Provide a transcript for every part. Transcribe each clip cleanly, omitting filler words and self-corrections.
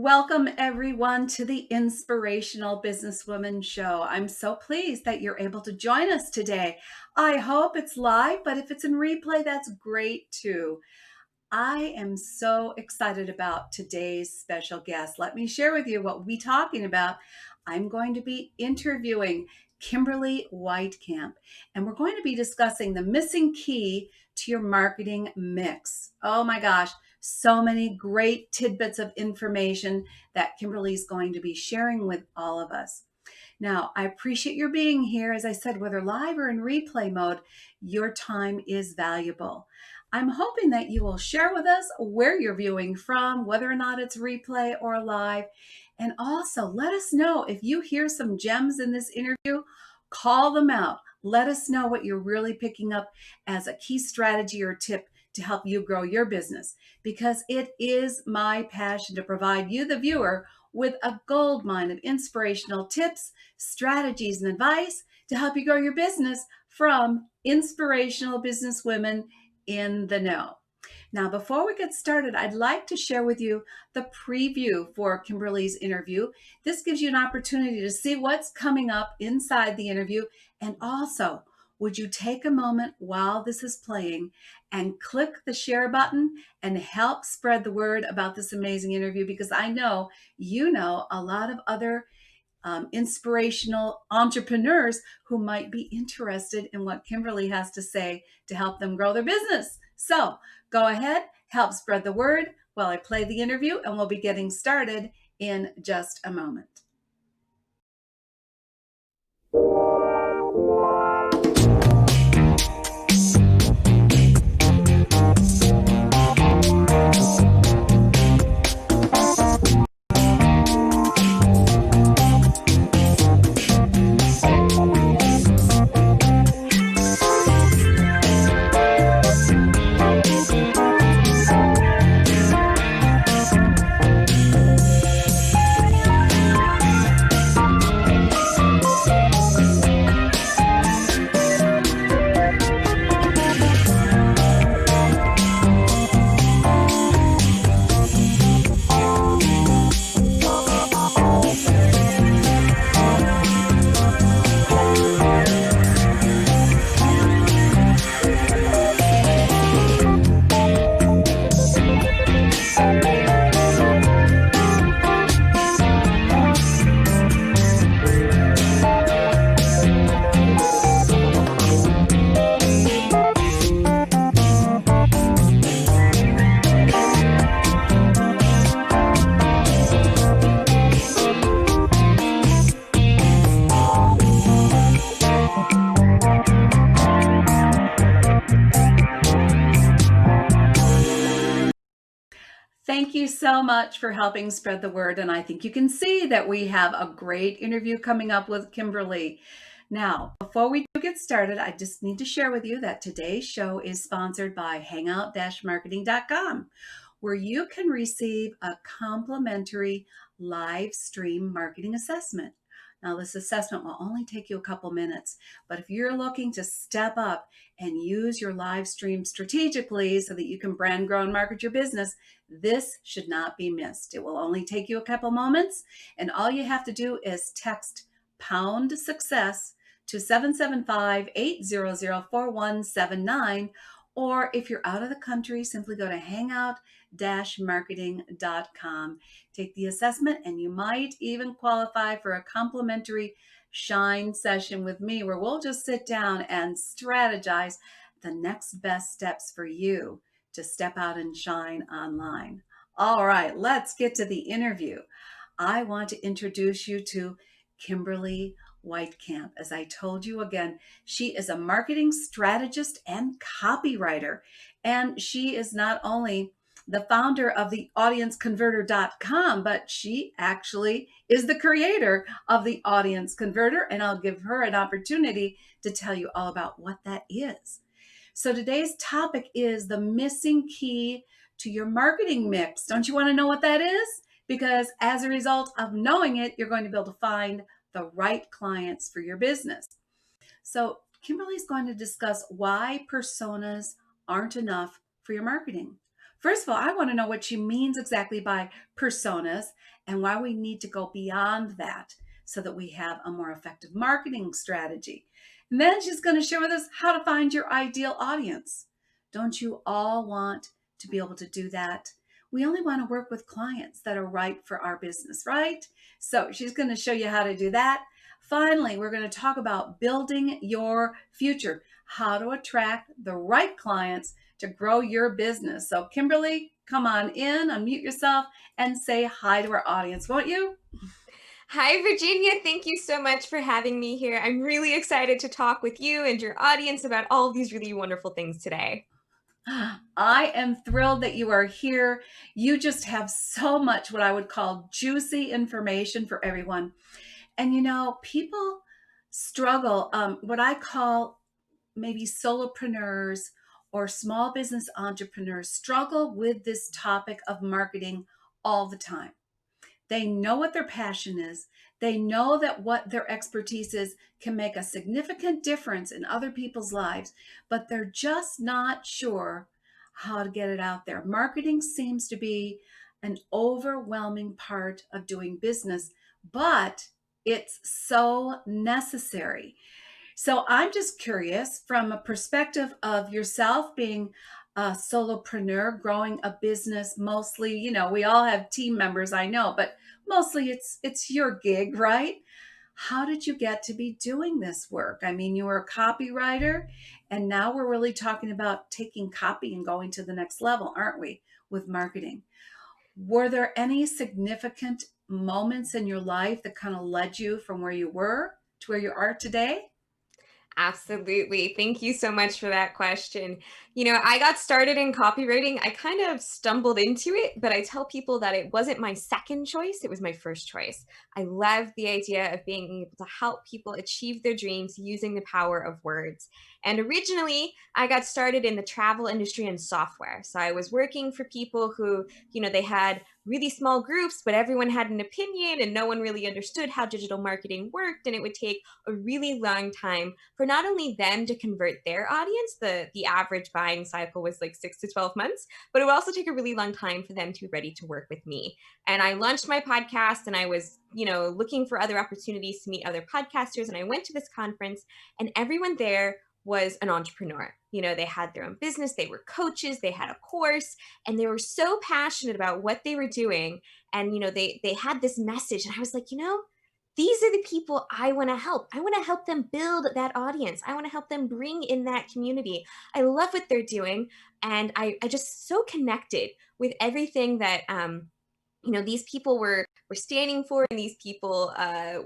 Welcome, everyone, to the Inspirational Business Women Show. I'm so pleased that you're able to join us today. I hope it's live, but if it's in replay, that's great too. I am so excited about today's special guest. Let me share with you what we'll be talking about. I'm going to be interviewing Kimberly Weitkamp, and we're going to be discussing the missing key to your marketing mix. Oh my gosh, so many great tidbits of information that Kimberly's going to be sharing with all of us. Now, I appreciate your being here. As I said, whether live or in replay mode, your time is valuable. I'm hoping that you will share with us where you're viewing from, whether or not it's replay or live. And also let us know if you hear some gems in this interview, call them out. Let us know what you're really picking up as a key strategy or tip to help you grow your business, because it is my passion to provide you, the viewer, with a gold mine of inspirational tips, strategies, and advice to help you grow your business from inspirational business women in the know. Now, before we get started, I'd like to share with you the preview for Kimberly's interview. This gives you an opportunity to see what's coming up inside the interview. And also, would you take a moment while this is playing and click the share button and help spread the word about this amazing interview? Because I know you know a lot of other inspirational entrepreneurs who might be interested in what Kimberly has to say to help them grow their business. So go ahead, help spread the word while I play the interview, and we'll be getting started in just a moment. Thank you so much for helping spread the word. And I think you can see that we have a great interview coming up with Kimberly. Now, before we get started, I just need to share with you that today's show is sponsored by hangout-marketing.com, where you can receive a complimentary live stream marketing assessment. Now, this assessment will only take you a couple minutes, but if you're looking to step up and use your live stream strategically so that you can brand, grow, and market your business, this should not be missed. It will only take you a couple moments, and all you have to do is text pound success to 775-800-4179, or if you're out of the country, simply go to hangout-marketing.com. Take the assessment, and you might even qualify for a complimentary shine session with me, where we'll just sit down and strategize the next best steps for you to step out and shine online. All right, let's get to the interview. I want to introduce you to Kimberly Weitkamp. As I told you again, she is a marketing strategist and copywriter, and she is not only the founder of the audienceconverter.com, but she actually is the creator of the Audience Converter, and I'll give her an opportunity to tell you all about what that is. So today's topic is the missing key to your marketing mix. Don't you want to know what that is? Because as a result of knowing it, you're going to be able to find the right clients for your business. So Kimberly's going to discuss why personas aren't enough for your marketing. First of all, I want to know what she means exactly by personas and why we need to go beyond that so that we have a more effective marketing strategy. And then she's going to share with us how to find your ideal audience. Don't you all want to be able to do that? We only want to work with clients that are right for our business, right? So she's going to show you how to do that. Finally, we're going to talk about building your future, how to attract the right clients to grow your business. So, Kimberly, come on in, unmute yourself, and say hi to our audience, won't you? Hi, Virginia. Thank you so much for having me here. I'm really excited to talk with you and your audience about all of these really wonderful things today. I am thrilled that you are here. You just have so much what I would call juicy information for everyone. And people struggle, what I call maybe solopreneurs or small business entrepreneurs struggle with this topic of marketing all the time. They know what their passion is. They know that what their expertise is can make a significant difference in other people's lives, but they're just not sure how to get it out there. Marketing seems to be an overwhelming part of doing business, but it's so necessary. So I'm just curious from a perspective of yourself being a solopreneur, growing a business mostly, we all have team members, I know, but mostly it's your gig, right? How did you get to be doing this work? I mean, you were a copywriter, and now we're really talking about taking copy and going to the next level, aren't we, with marketing? Were there any significant moments in your life that kind of led you from where you were to where you are today? Absolutely. Thank you so much for that question. I got started in copywriting. I kind of stumbled into it, but I tell people that it wasn't my second choice, it was my first choice. I love the idea of being able to help people achieve their dreams using the power of words. And originally, I got started in the travel industry and software. So I was working for people who, they had really small groups, but everyone had an opinion and no one really understood how digital marketing worked. And it would take a really long time for not only them to convert their audience, the average buying cycle was like 6 to 12 months, but it would also take a really long time for them to be ready to work with me. And I launched my podcast and I was, looking for other opportunities to meet other podcasters. And I went to this conference and everyone there was an entrepreneur. They had their own business, they were coaches, they had a course, and they were so passionate about what they were doing. And, they had this message. And I was like, these are the people I want to help. I want to help them build that audience. I want to help them bring in that community. I love what they're doing. And I just so connected with everything that these people were standing for, and these people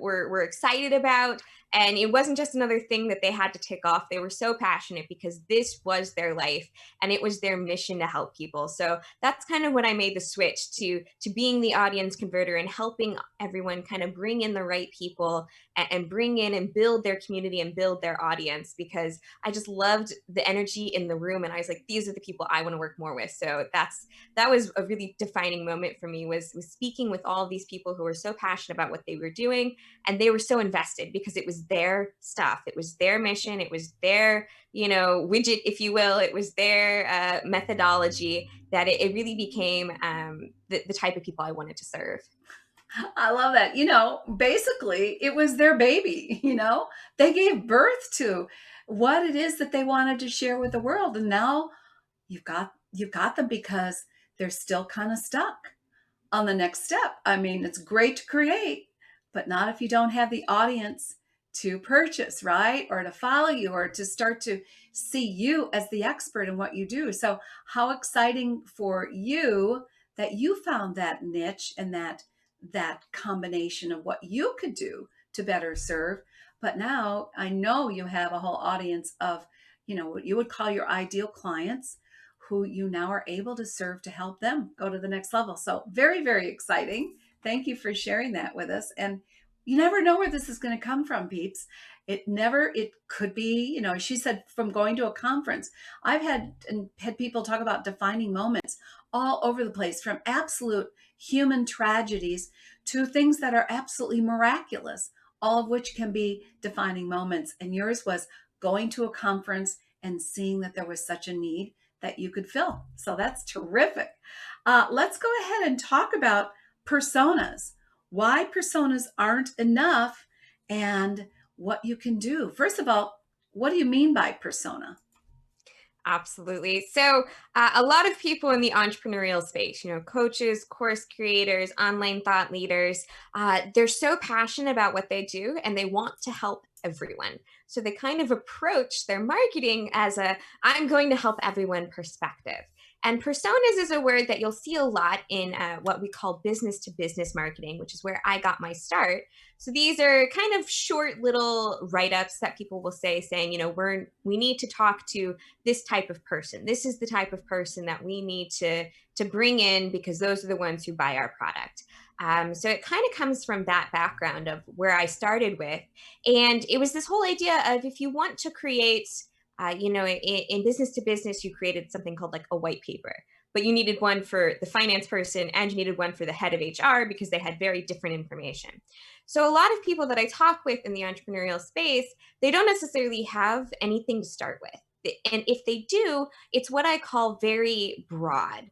were excited about. And it wasn't just another thing that they had to tick off. They were so passionate because this was their life and it was their mission to help people. So that's kind of when I made the switch to being the audience converter and helping everyone kind of bring in the right people and bring in and build their community and build their audience, because I just loved the energy in the room and I was like, these are the people I want to work more with. So that was a really defining moment for me, was speaking with all of these people who were so passionate about what they were doing, and they were so invested because it was their stuff, it was their mission, it was their widget, if you will, it was their methodology, that it really became the type of people I wanted to serve. I love that. Basically, it was their baby, they gave birth to what it is that they wanted to share with the world. And now you've got them because they're still kind of stuck on the next step. I mean, it's great to create, but not if you don't have the audience to purchase, right? Or to follow you or to start to see you as the expert in what you do. So, how exciting for you that you found that niche and that combination of what you could do to better serve. But now I know you have a whole audience of, what you would call your ideal clients who you now are able to serve to help them go to the next level. So very, very exciting. Thank you for sharing that with us. And you never know where this is going to come from, peeps. It could be, she said from going to a conference. I've had people talk about defining moments all over the place, from absolute human tragedies to things that are absolutely miraculous, all of which can be defining moments. And yours was going to a conference and seeing that there was such a need that you could fill. So that's terrific. Let's go ahead and talk about personas. Why personas aren't enough and what you can do. First of all, what do you mean by persona? Absolutely. So, a lot of people in the entrepreneurial space, coaches, course creators, online thought leaders, they're so passionate about what they do and they want to help everyone. So, they kind of approach their marketing as I'm going to help everyone perspective. And personas is a word that you'll see a lot in what we call business to business marketing, which is where I got my start. So these are kind of short little write-ups that people will say, saying, we need to talk to this type of person. This is the type of person that we need to bring in because those are the ones who buy our product. So it kind of comes from that background of where I started with. And it was this whole idea of if you want to create, in business to business, you created something called like a white paper, but you needed one for the finance person and you needed one for the head of HR because they had very different information. So a lot of people that I talk with in the entrepreneurial space, they don't necessarily have anything to start with. And if they do, it's what I call very broad.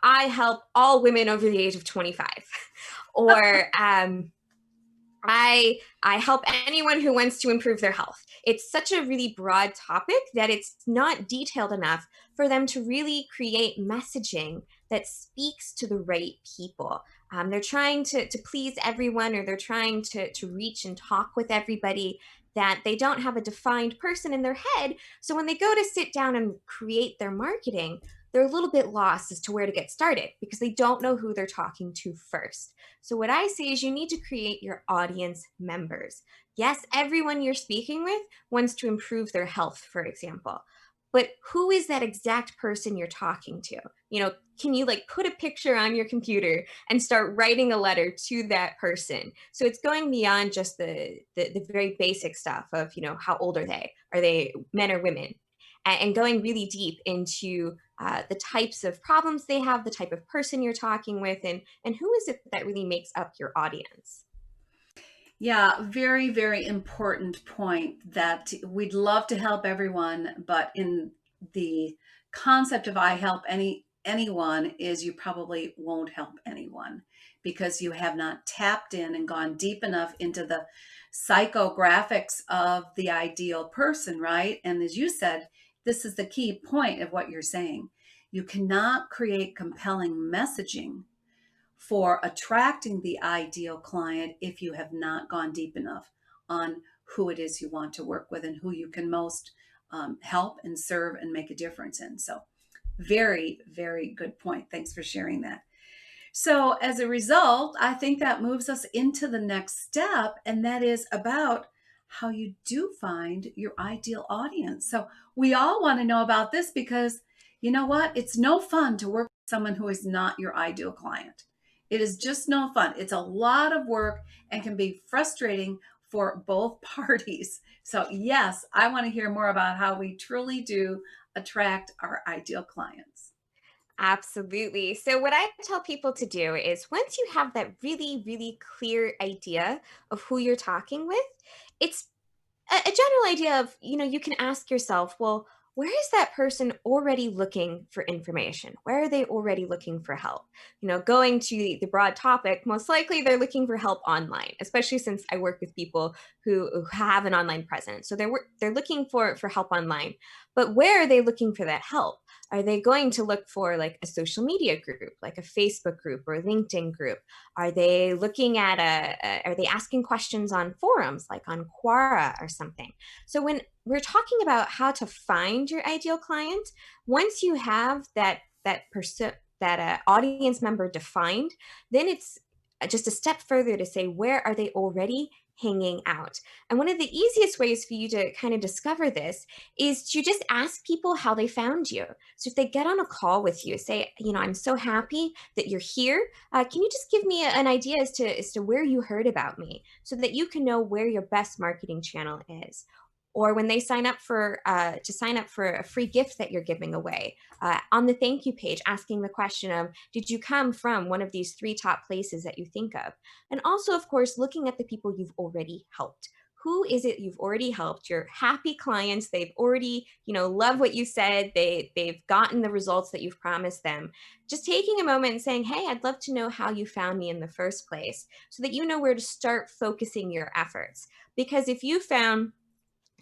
I help all women over the age of 25, or I help anyone who wants to improve their health. It's such a really broad topic that it's not detailed enough for them to really create messaging that speaks to the right people. They're trying to please everyone, or they're trying to reach and talk with everybody, that they don't have a defined person in their head. So when they go to sit down and create their marketing, they're a little bit lost as to where to get started because they don't know who they're talking to first. So, what I say is you need to create your audience members. Yes, everyone you're speaking with wants to improve their health, for example. But who is that exact person you're talking to? Can you like put a picture on your computer and start writing a letter to that person? So it's going beyond just the very basic stuff of, how old are they? Are they men or women? And going really deep into the types of problems they have, the type of person you're talking with, and who is it that really makes up your audience. Yeah, very, very important point that we'd love to help everyone, but in the concept of I help anyone is you probably won't help anyone because you have not tapped in and gone deep enough into the psychographics of the ideal person, right? And as you said, this is the key point of what you're saying. You cannot create compelling messaging for attracting the ideal client if you have not gone deep enough on who it is you want to work with and who you can most help and serve and make a difference in. So, very, very good point. Thanks for sharing that. So, as a result, I think that moves us into the next step, and that is about how you do find your ideal audience. So, we all want to know about this because you know what? It's no fun to work with someone who is not your ideal client. It is just no fun. It's a lot of work and can be frustrating for both parties. So, yes, I want to hear more about how we truly do attract our ideal clients. Absolutely. So, what I tell people to do is once you have that really, really clear idea of who you're talking with, it's a general idea of, you can ask yourself, well, where is that person already looking for information? Where are they already looking for help? Going to the broad topic, most likely they're looking for help online, especially since I work with people who have an online presence. So they're looking for help online. But where are they looking for that help? Are they going to look for like a social media group, like a Facebook group or a LinkedIn group? Are they looking at are they asking questions on forums like on Quora or something? So when we're talking about how to find your ideal client, once you have that audience member defined, then it's just a step further to say, where are they already hanging out? And one of the easiest ways for you to kind of discover this is to just ask people how they found you. So if they get on a call with you, say, I'm so happy that you're here. Can you just give me an idea as to where you heard about me so that you can know where your best marketing channel is? Or when they sign up for a free gift that you're giving away, on the thank you page, asking the question of, did you come from one of these three top places that you think of? And also, of course, looking at the people you've already helped. who is it you've already helped, your happy clients, they've already, love what you said, they've gotten the results that you've promised them. Just taking a moment and saying, hey, I'd love to know how you found me in the first place, so that you know where to start focusing your efforts. Because if you found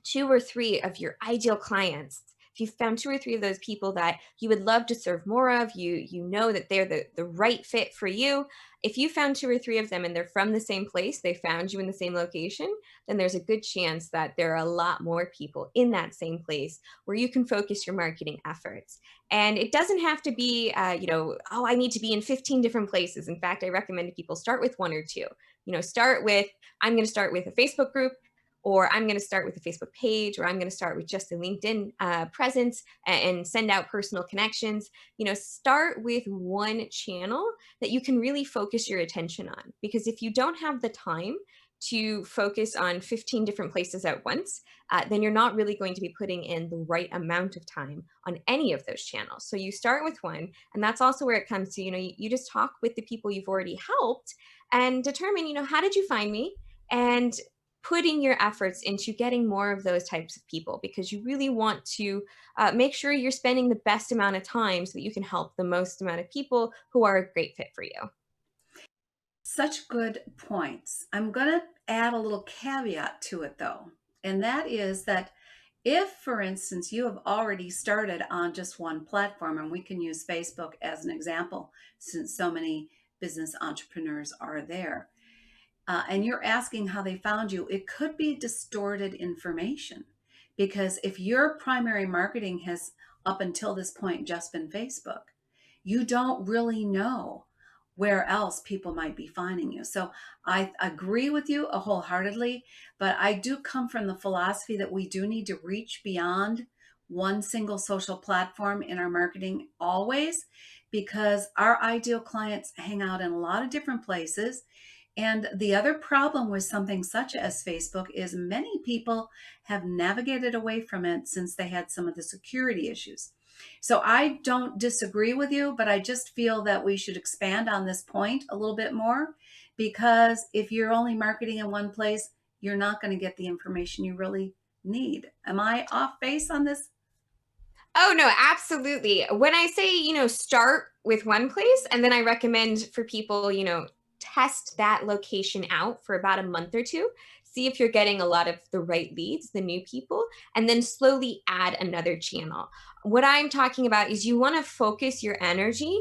two or three of your ideal clients, if you found two or three of those people that you would love to serve more of, you know that they're the right fit for you. If you found two or three of them and they're from the same place, they found you in the same location, then there's a good chance that there are a lot more people in that same place where you can focus your marketing efforts. And it doesn't have to be, oh, I need to be in 15 different places. In fact, I recommend people start with one or two. Start with, I'm going to start with a Facebook group, or I'm going to start with a Facebook page, or I'm going to start with just a LinkedIn presence and send out personal connections. Start with one channel that you can really focus your attention on. Because if you don't have the time to focus on 15 different places at once, then you're not really going to be putting in the right amount of time on any of those channels. So you start with one, and that's also where it comes to, you just talk with the people you've already helped and determine, how did you find me? And putting your efforts into getting more of those types of people, because you really want to make sure you're spending the best amount of time so that you can help the most amount of people who are a great fit for you. Such good points. I'm going to add a little caveat to it though. And that is that if, for instance, you have already started on just one platform, and we can use Facebook as an example since so many business entrepreneurs are there, and you're asking how they found you, it could be distorted information. Because if your primary marketing has up until this point just been Facebook, you don't really know where else people might be finding you. So I agree with you wholeheartedly, but I do come from the philosophy that we do need to reach beyond one single social platform in our marketing always, because our ideal clients hang out in a lot of different places. And the other problem with something such as Facebook is many people have navigated away from it since they had some of the security issues. So I don't disagree with you, but I just feel that we should expand on this point a little bit more, because if you're only marketing in one place, you're not going to get the information you really need. Am I off base on this? Oh, no, absolutely. When I say, start with one place, and then I recommend for people, test that location out for about a month or two, see if you're getting a lot of the right leads, the new people, and then slowly add another channel. What I'm talking about is you want to focus your energy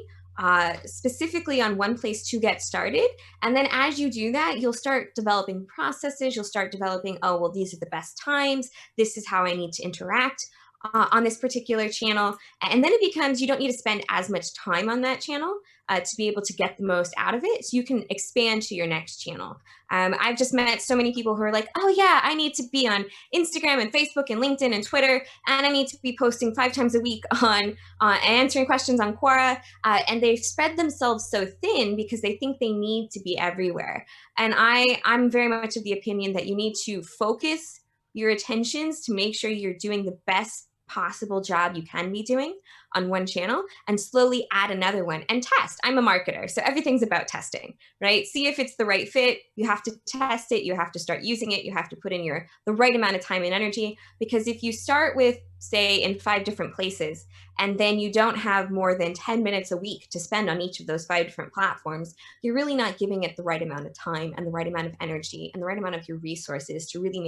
specifically on one place to get started. And then as you do that, you'll start developing processes. You'll start developing, oh, well, these are the best times. This is how I need to interact on this particular channel. And then it becomes, you don't need to spend as much time on that channel to be able to get the most out of it. So you can expand to your next channel. I've just met so many people who are like, oh yeah, I need to be on Instagram and Facebook and LinkedIn and Twitter, and I need to be posting 5 times a week on answering questions on Quora. And they've spread themselves so thin because they think they need to be everywhere. And I'm very much of the opinion that you need to focus your attentions to make sure you're doing the best possible job you can be doing on one channel, and slowly add another one and test. I'm a marketer, so everything's about testing, right? See if it's the right fit. You have to test it. You have to start using it. You have to put in the right amount of time and energy, because if you start with, say, in 5 different places, and then you don't have more than 10 minutes a week to spend on each of those 5 different platforms, you're really not giving it the right amount of time and the right amount of energy and the right amount of your resources to really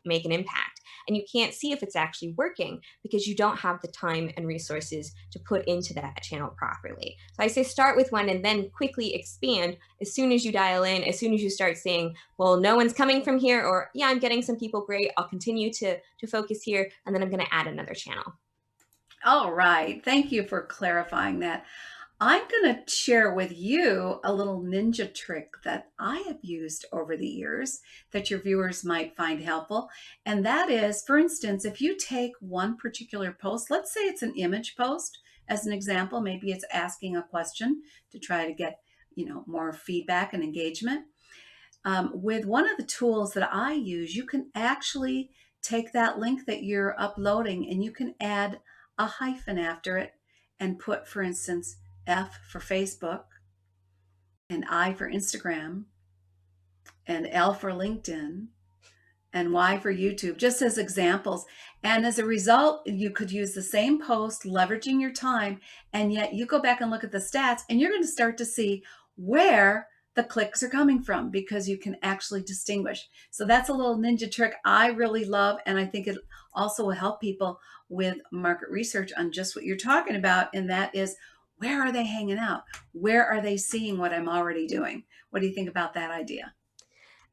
make an impact. And you can't see if it's actually working because you don't have the time and resources to put into that channel properly. So I say start with one and then quickly expand as soon as you dial in, as soon as you start saying, well, no one's coming from here, or yeah, I'm getting some people, great, I'll continue to focus here, and then I'm going to add another channel. All right. Thank you for clarifying that. I'm going to share with you a little ninja trick that I have used over the years that your viewers might find helpful. And that is, for instance, if you take one particular post, let's say it's an image post as an example, maybe it's asking a question to try to get, more feedback and engagement. With one of the tools that I use, you can actually take that link that you're uploading and you can add a hyphen after it and put, for instance, F for Facebook and I for Instagram and L for LinkedIn and Y for YouTube, just as examples. And as a result, you could use the same post, leveraging your time, and yet you go back and look at the stats, and you're going to start to see where the clicks are coming from because you can actually distinguish. So that's a little ninja trick I really love, and I think it also will help people with market research on just what you're talking about, and that is, where are they hanging out? Where are they seeing what I'm already doing? What do you think about that idea?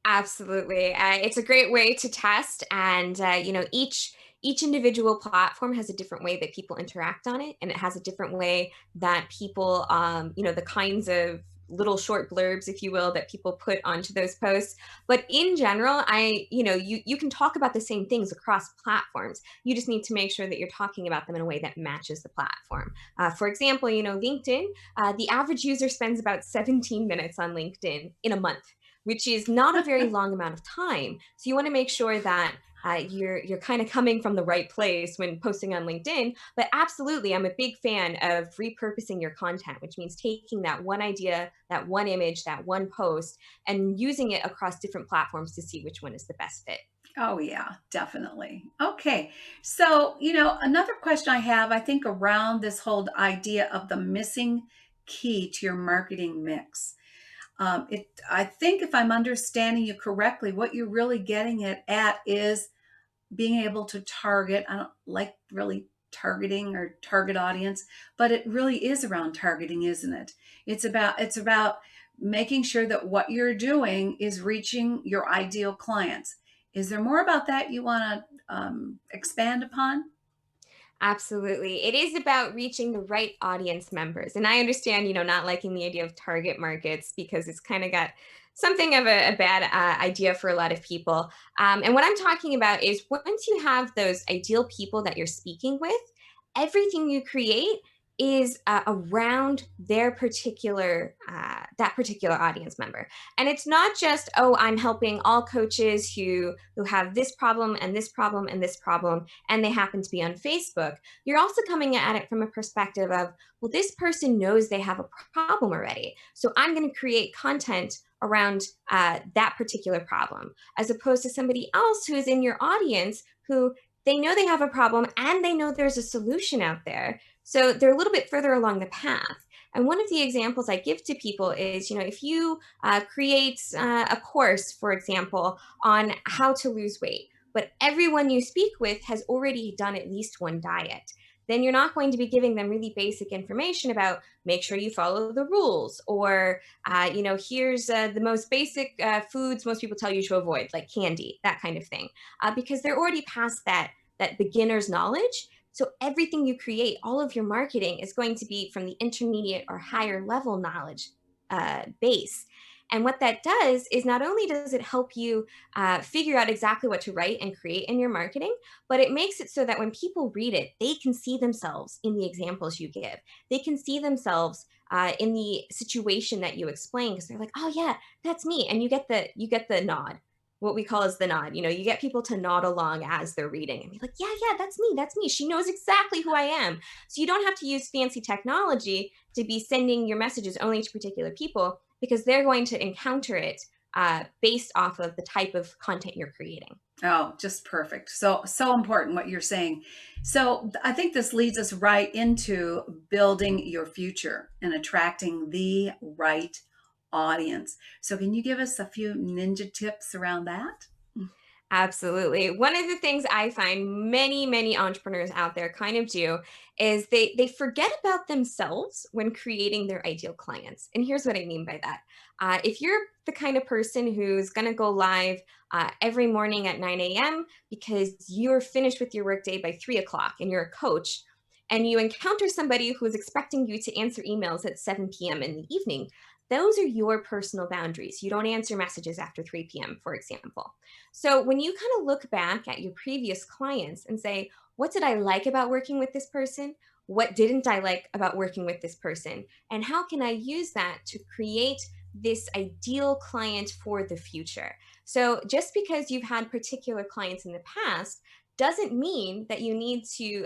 Absolutely. It's a great way to test, and each individual platform has a different way that people interact on it, and it has a different way that people, the kinds of little short blurbs, if you will, that people put onto those posts. But in general, you can talk about the same things across platforms. You just need to make sure that you're talking about them in a way that matches the platform. For example, LinkedIn, the average user spends about 17 minutes on LinkedIn in a month, which is not a very long amount of time. So you want to make sure that you're kind of coming from the right place when posting on LinkedIn. But absolutely, I'm a big fan of repurposing your content, which means taking that one idea, that one image, that one post, and using it across different platforms to see which one is the best fit. Oh, yeah, definitely. Okay. So, another question I have, I think, around this whole idea of the missing key to your marketing mix. I think if I'm understanding you correctly, what you're really getting it at is being able to target. I don't like really targeting or target audience, but it really is around targeting, isn't it? It's about making sure that what you're doing is reaching your ideal clients. Is there more about that you want to expand upon? Absolutely. It is about reaching the right audience members. And I understand, not liking the idea of target markets because it's kind of got something of a bad idea for a lot of people. And what I'm talking about is once you have those ideal people that you're speaking with, everything you create is around their particular that particular audience member. And it's not just, oh, I'm helping all coaches who have this problem and this problem and this problem, and they happen to be on Facebook. You're also coming at it from a perspective of, well, this person knows they have a problem already. So I'm going to create content around that particular problem, as opposed to somebody else who is in your audience who they know they have a problem and they know there's a solution out there. So they're a little bit further along the path. And one of the examples I give to people is, if you create a course, for example, on how to lose weight, but everyone you speak with has already done at least one diet, then you're not going to be giving them really basic information about make sure you follow the rules, or here's the most basic foods most people tell you to avoid, like candy, that kind of thing, because they're already past that beginner's knowledge. So everything you create, all of your marketing is going to be from the intermediate or higher level knowledge base. And what that does is not only does it help you figure out exactly what to write and create in your marketing, but it makes it so that when people read it, they can see themselves in the examples you give. They can see themselves in the situation that you explain, because they're like, "Oh yeah, that's me," and you get the nod. What we call as the nod. You get people to nod along as they're reading and be like, "Yeah, yeah, that's me. That's me. She knows exactly who I am." So you don't have to use fancy technology to be sending your messages only to particular people, because they're going to encounter it based off of the type of content you're creating. Oh, just perfect. So important what you're saying. So I think this leads us right into building your future and attracting the right audience. So can you give us a few ninja tips around that? Absolutely. One of the things I find many, many entrepreneurs out there kind of do is they forget about themselves when creating their ideal clients. And here's what I mean by that. If you're the kind of person who's going to go live every morning at 9 a.m. because you're finished with your workday by 3 o'clock and you're a coach, and you encounter somebody who's expecting you to answer emails at 7 p.m. in the evening, those are your personal boundaries. You don't answer messages after 3 p.m., for example. So when you kind of look back at your previous clients and say, what did I like about working with this person? What didn't I like about working with this person? And how can I use that to create this ideal client for the future? So just because you've had particular clients in the past doesn't mean that you need to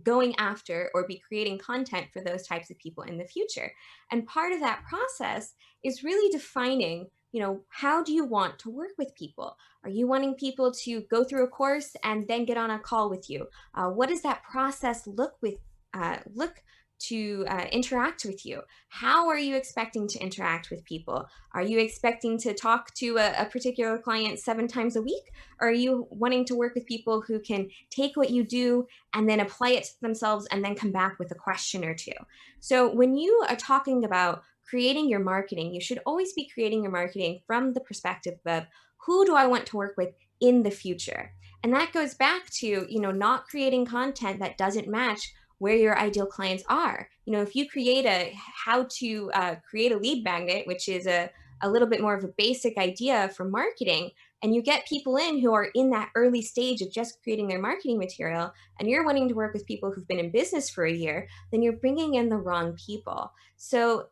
going after or be creating content for those types of people in the future. And part of that process is really defining how do you want to work with people? Are you wanting people to go through a course and then get on a call with you? What does that process look to interact with you? How are you expecting to interact with people? Are you expecting to talk to a particular client 7 times a week? Or are you wanting to work with people who can take what you do and then apply it to themselves and then come back with a question or two? So when you are talking about creating your marketing, you should always be creating your marketing from the perspective of who do I want to work with in the future? And that goes back to, not creating content that doesn't match where your ideal clients are. If you create how to create a lead magnet, which is a little bit more of a basic idea for marketing, and you get people in who are in that early stage of just creating their marketing material, and you're wanting to work with people who've been in business for a year, then you're bringing in the wrong people. So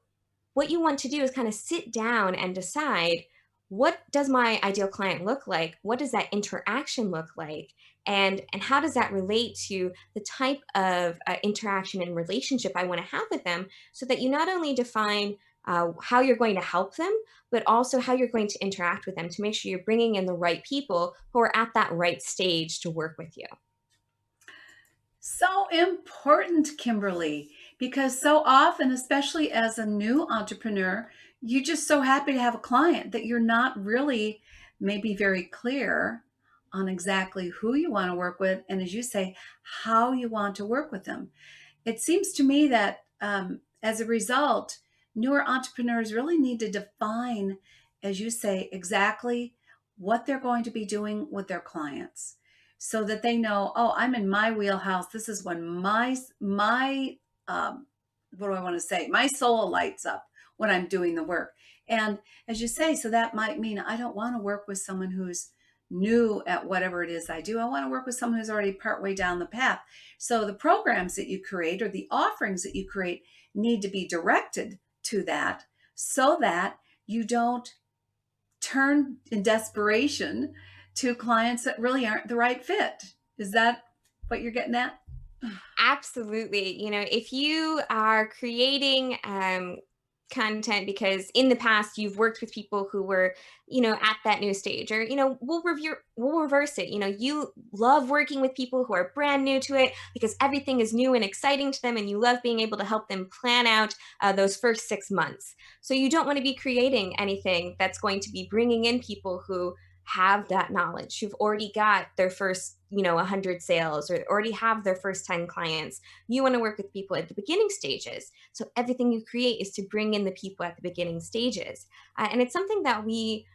what you want to do is kind of sit down and decide, what does my ideal client look like? What does that interaction look like? And how does that relate to the type of interaction and relationship I want to have with them, so that you not only define how you're going to help them, but also how you're going to interact with them to make sure you're bringing in the right people who are at that right stage to work with you. So important, Kimberly, because so often, especially as a new entrepreneur, you're just so happy to have a client that you're not really maybe very clear on exactly who you want to work with. And as you say, how you want to work with them. It seems to me that as a result, newer entrepreneurs really need to define, as you say, exactly what they're going to be doing with their clients, so that they know, oh, I'm in my wheelhouse. This is when my what do I want to say? My soul lights up when I'm doing the work. And as you say, so that might mean I don't want to work with someone who's new at whatever it is I do. I want to work with someone who's already partway down the path. So the programs that you create or the offerings that you create need to be directed to that, so that you don't turn in desperation to clients that really aren't the right fit. Is that what you're getting at? Absolutely. If you are creating content because in the past you've worked with people who were, at that new stage, or, we'll reverse it. You love working with people who are brand new to it because everything is new and exciting to them, and you love being able to help them plan out those first 6 months. So you don't want to be creating anything that's going to be bringing in people who have that knowledge, who've already got their first 100 sales, or already have their first 10 clients. You want to work with people at the beginning stages, so everything you create is to bring in the people at the beginning stages. And it's something that we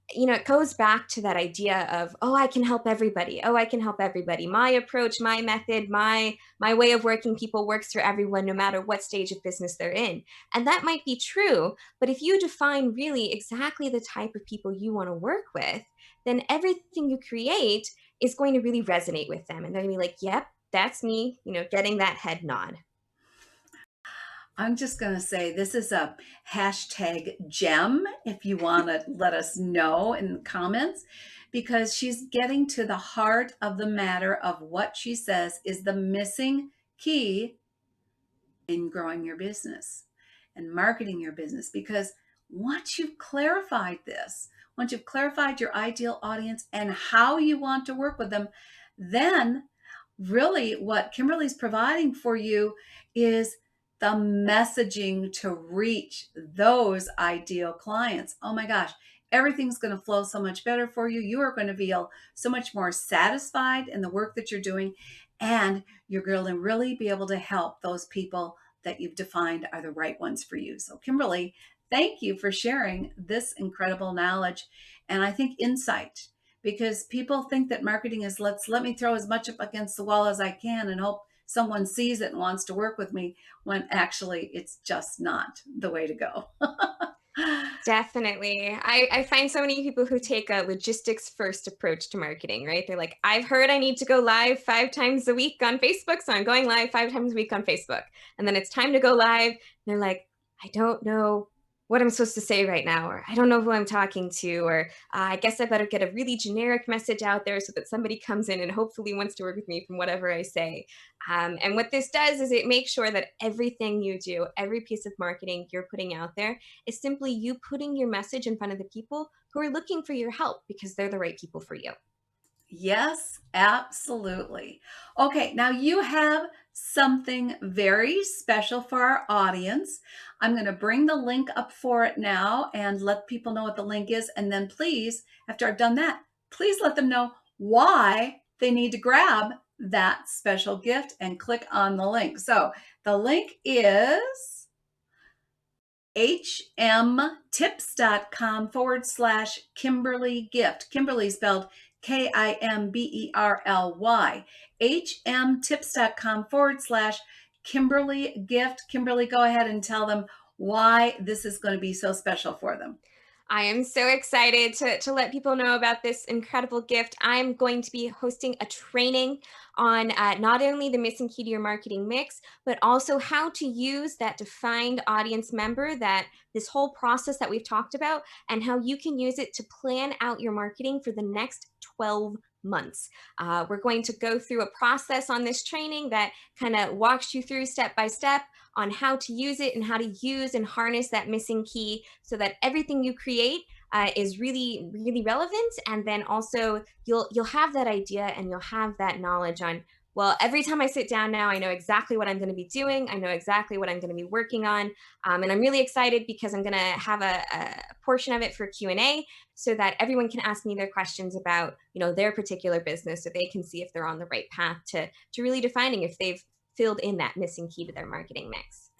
it goes back to that idea of, oh, I can help everybody. Oh, I can help everybody. My approach, my method, my way of working people works for everyone, no matter what stage of business they're in. And that might be true, but if you define really exactly the type of people you want to work with, then everything you create is going to really resonate with them. And they're going to be like, yep, that's me, getting that head nod. I'm just going to say this is a hashtag gem if you want to let us know in the comments, because she's getting to the heart of the matter of what she says is the missing key in growing your business and marketing your business. Because once you've clarified this, once you've clarified your ideal audience and how you want to work with them, then really what Kimberly's providing for you is the messaging to reach those ideal clients. Oh my gosh, everything's going to flow so much better for you. You are going to feel so much more satisfied in the work that you're doing, and you're going to really be able to help those people that you've defined are the right ones for you. So, Kimberly, thank you for sharing this incredible knowledge and I think insight, because people think that marketing is let me throw as much up against the wall as I can and hope someone sees it and wants to work with me, when actually it's just not the way to go. Definitely. I find so many people who take a logistics first approach to marketing, right? They're like, I've heard I need to go live 5 times a week on Facebook, so I'm going live 5 times a week on Facebook. And then it's time to go live. And they're like, I don't know what I'm supposed to say right now, or I don't know who I'm talking to, or I guess I better get a really generic message out there so that somebody comes in and hopefully wants to work with me from whatever I say. And what this does is it makes sure that everything you do, every piece of marketing you're putting out there, is simply you putting your message in front of the people who are looking for your help because they're the right people for you. Yes, absolutely. Okay, now you have something very special for our audience. I'm going to bring the link up for it now and let people know what the link is. And then please, after I've done that, please let them know why they need to grab that special gift and click on the link. So the link is hmtips.com/Kimberly gift. Kimberly spelled Kimberly. hmtips.com/Kimberly gift. Kimberly, go ahead and tell them why this is going to be so special for them. I am so excited to let people know about this incredible gift. I'm going to be hosting a training on not only the missing key to your marketing mix, but also how to use that defined audience member, that this whole process that we've talked about, and how you can use it to plan out your marketing for the next 12 months. We're going to go through a process on this training that kind of walks you through step by step on how to use it and how to use and harness that missing key so that everything you create is really really relevant, and then also you'll have that idea and you'll have that knowledge on, well, every time I sit down now I know exactly what I'm going to be doing, I know exactly what I'm going to be working on, and I'm really excited because I'm going to have a portion of it for Q&A so that everyone can ask me their questions about, their particular business, so they can see if they're on the right path to really defining if they've filled in that missing key to their marketing mix.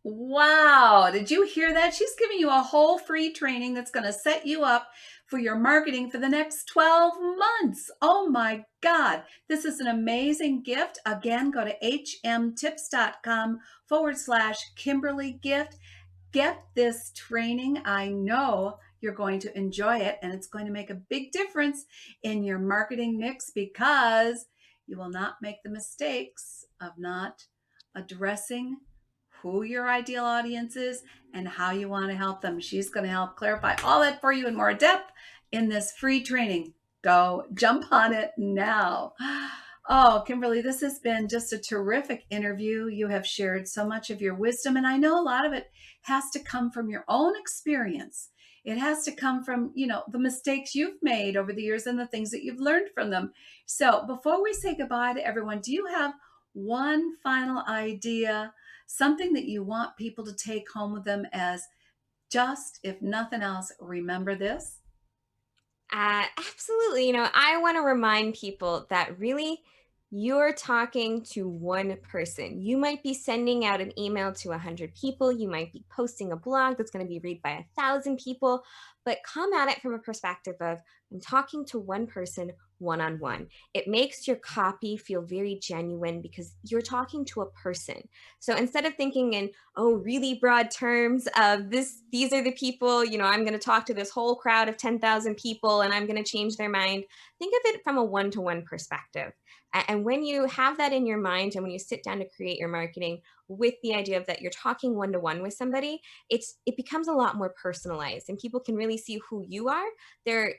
Wow. Did you hear that? She's giving you a whole free training that's going to set you up for your marketing for the next 12 months. Oh my God. This is an amazing gift. Again, go to hmtips.com/Kimberly gift. Get this training. I know you're going to enjoy it, and it's going to make a big difference in your marketing mix because you will not make the mistakes of not addressing who your ideal audience is and how you want to help them. She's going to help clarify all that for you in more depth in this free training. Go jump on it now. Oh, Kimberly, this has been just a terrific interview. You have shared so much of your wisdom, and I know a lot of it has to come from your own experience. It has to come from, the mistakes you've made over the years and the things that you've learned from them. So before we say goodbye to everyone, do you have one final idea, something that you want people to take home with them as just, if nothing else, remember this? Absolutely. I want to remind people that really you're talking to one person. You might be sending out an email to 100 people. You might be posting a blog that's going to be read by 1,000 people, but come at it from a perspective of I'm talking to one person one on one. It makes your copy feel very genuine because you're talking to a person. So instead of thinking in, oh, really broad terms of these are the people, I'm going to talk to this whole crowd of 10,000 people and I'm going to change their mind. Think of it from a one-to-one perspective. And when you have that in your mind and when you sit down to create your marketing with the idea of that you're talking one-to-one with somebody, it becomes a lot more personalized and people can really see who you are.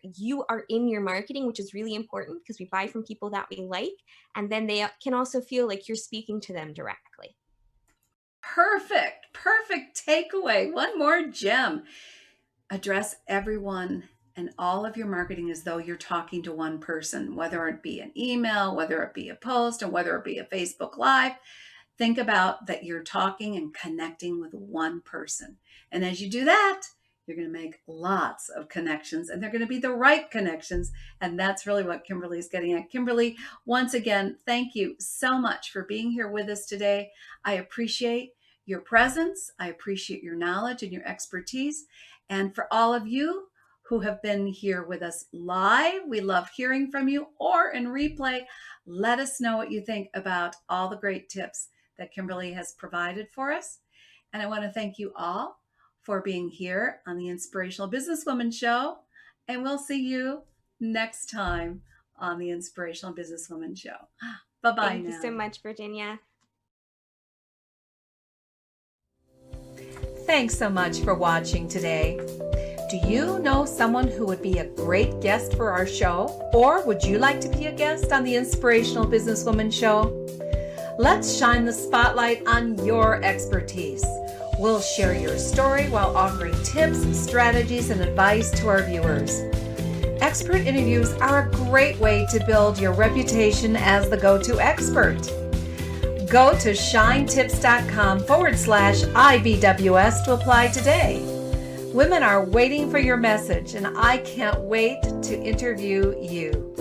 You are in your marketing, which is really important because we buy from people that we like, and then they can also feel like you're speaking to them directly. Perfect, perfect takeaway. One more gem. Address everyone and all of your marketing as though you're talking to one person, whether it be an email, whether it be a post, or whether it be a Facebook Live. Think about that you're talking and connecting with one person. And as you do that, you're going to make lots of connections and they're going to be the right connections. And that's really what Kimberly is getting at. Kimberly, once again, thank you so much for being here with us today. I appreciate your presence. I appreciate your knowledge and your expertise. And for all of you who have been here with us live, we love hearing from you, or in replay. Let us know what you think about all the great tips that Kimberly has provided for us. And I want to thank you all for being here on the Inspirational Business Women Show. And we'll see you next time on the Inspirational Business Women Show. Bye-bye Thank you so now. much, Virginia. Thanks so much for watching today. Do you know someone who would be a great guest for our show? Or would you like to be a guest on the Inspirational Business Women Show? Let's shine the spotlight on your expertise. We'll share your story while offering tips, strategies, and advice to our viewers. Expert interviews are a great way to build your reputation as the go-to expert. Go to shinetips.com/IBWS to apply today. Women are waiting for your message, and I can't wait to interview you.